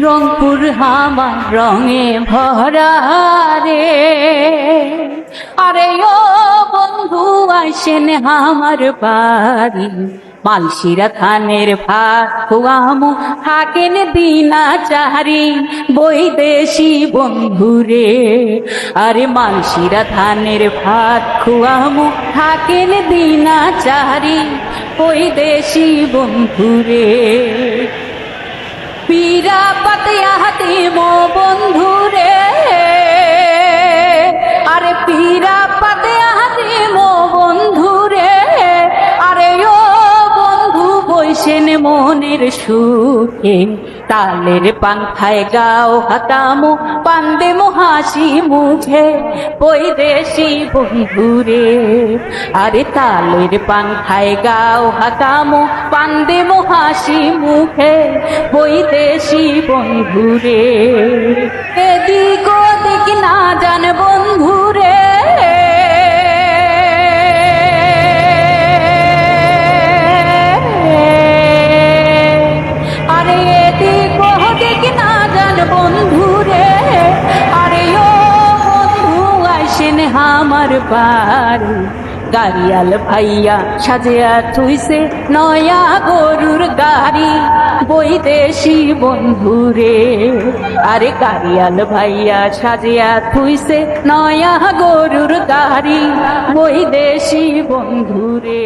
রংপুর আমার রঙে ভরা রে, আরে ও বন্ধু আইসেন আমার বাড়ি। মালসিরা ধানের ভাত খুয়ামু থাকেন দিনা চারি, বৈদেশি বন্ধুরে। আরে মালসিরা ধানের ভাত খুয়ামু থাকেন দিনা চারি, বৈদেশি বন্ধুরে। পীরা পাতিয়া দিম বন্ধুরে, আরে পীরা পাতিয়া দিম বন্ধুরে। আরে ও বন্ধু বইসেন মনের সুখে, তালের পাংখায় গাও হাতামো পান্দে হাসি মুখে, বৈদেশি বন্ধুরে। আরে তালের পাংখায় গাও হাতামো পান্দে হাসি মুখে, বৈদেশি বন্ধুরে। এদিক ওদিক না জান বন্ধুরে, আরে এদিক ওদিক না জান বন্ধুরে। আরে ও বন্ধু আইসেন আমার বাড়ি, গাড়িয়াল ভাইয়া সাজিয়া থুইছে নয়া গরুর গাড়ি, বৈদেশি বন্ধুরে। আরে গাড়িয়াল ভাইয়া সাজিয়া থুইছে নয়া গরুর গাড়ি, বৈদেশি বন্ধুরে।